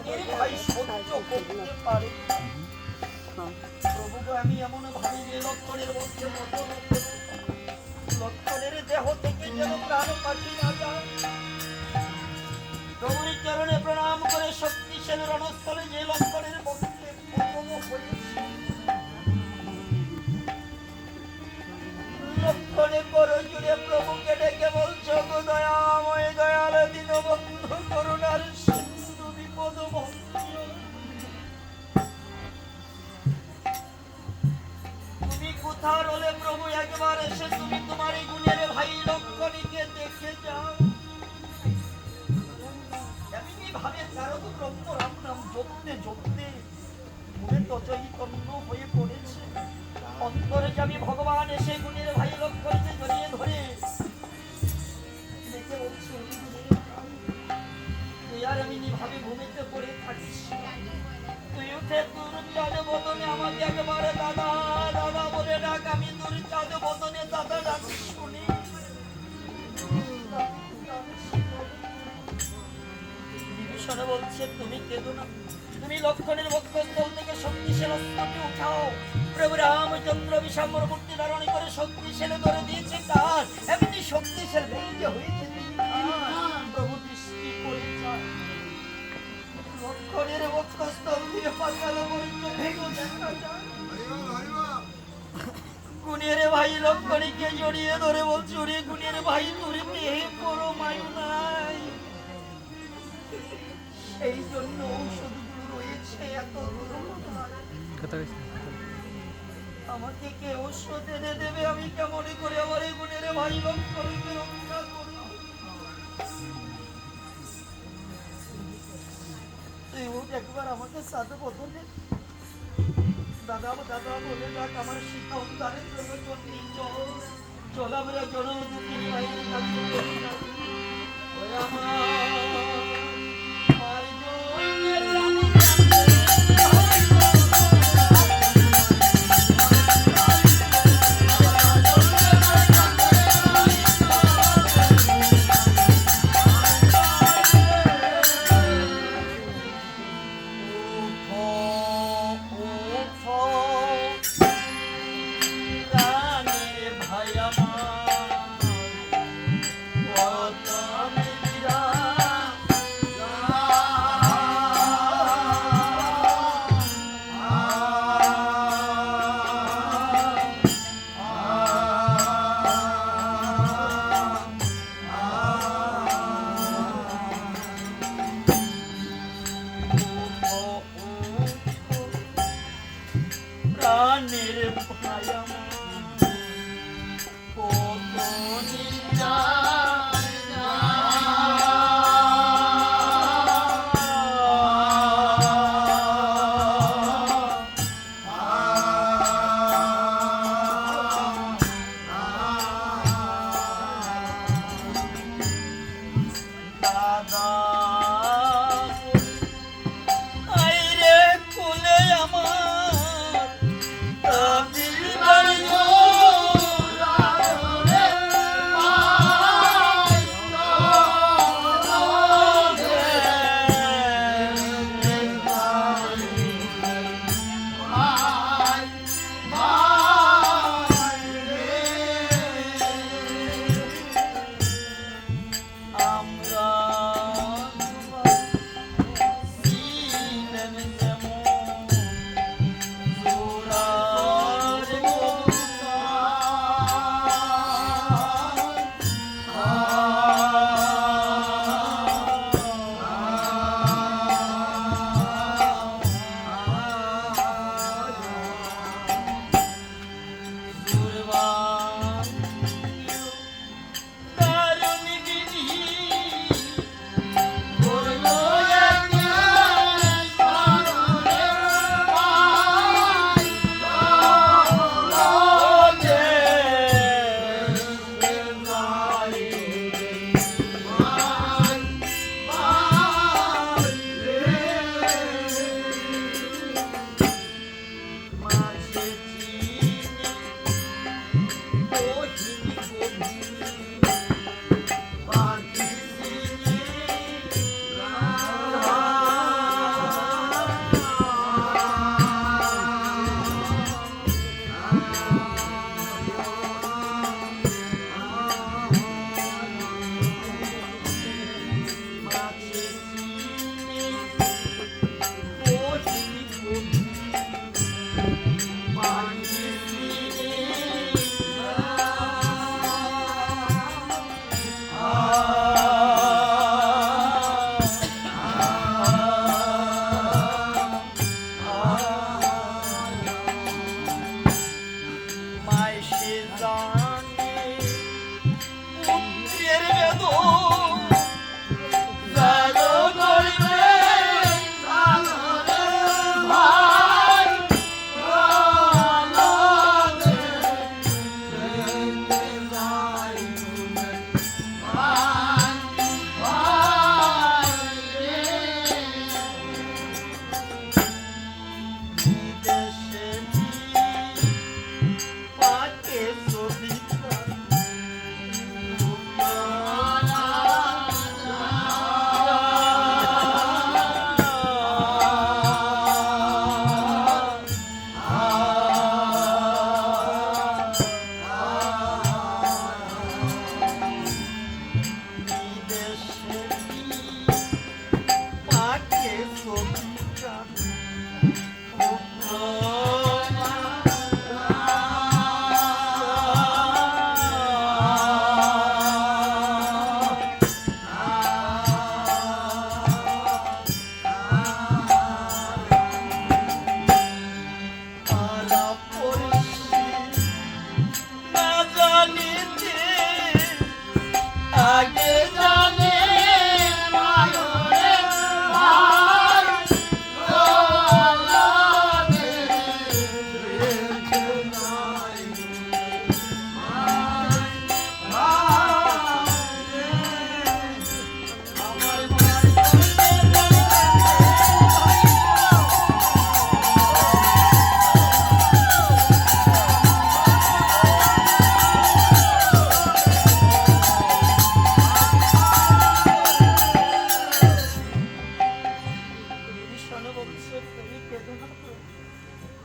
গুণের ভাই সহ্য করতে পারে। প্রভু গো, আমি এমন ভাবি যে লক্ষণের মধ্যে লক্ষণের দেহ থেকে যেন প্রাণ পাখি না যায়। প্রভুর চরণে প্রণাম করে শক্তিশালী রণস্থলে যে লক্ষণের মধ্যে লক্ষণে করো জুড়ে প্রভুকে ডেকে বলছো গো দয়াময় দয়াল দীনবন্ধু করুণার সিন্ধু বিপদ তুমি কোথার হলে প্রভু একবার এসে তুমি তোমার এই গুণের ভাই লক্ষণীকে দেখে যাও। এমনি ভাবে তারও তো ব্রহ্ম রাম নাম জপতে জপতে মনে তজয়িতন্য হয়ে পড়েছে। অন্তর্যামী ভগবান এসে গুণের ভাই লক্ষণকে জড়িয়ে ধরে দেখে বলছে, তুই আর আমি ভাবে ঘুমিতে পড়ে থাকিস, তুই উঠে তোর চাঁদ বদনে আমাকে একেবারে দাদা দাদা বলে ডাক। আমি তোর চাঁদ বদনে দাদা ডাক শুনি। বিভীষণ বলছে, তুমি কেঁদো না, তুমি লক্ষণের বক্ষস্থল থেকে শক্তিশালী অস্ত্রটি উঠাও। প্রভু রামচন্দ্র বিষাম্বর মূর্তি ধারণ করে শক্তিশালী ধরে দিয়েছে তার, এমনি শক্তিশালী যে হয়েছে প্রভু দৃষ্টি করে যান। লক্ষণের বক্ষস্থল দিয়ে পাতাল পর্যন্ত ভেঙে দেখা যায়। গুণের ভাই লক্ষণীকে জড়িয়ে ধরে বলছে, ওরে গুণের ভাই তোর দেহে কোনো মায়ু নাই, এই জন্য ঔষধগুলো রয়েছে এত আমাকে কে ঔষধ এনে দেবে? আমি কেমন করে আমার এই গুণের ভাই লক্ষণীকে রক্ষা করি? তুই উঠ একবার আমাকে সাথে বদলে দাদা দাদা বলে ডাক। আমার শিক্ষা উদ্ধারের জন্য চলতি চলাবেলা জনম দুঃখিনী ভাইয়ের কাছে এসো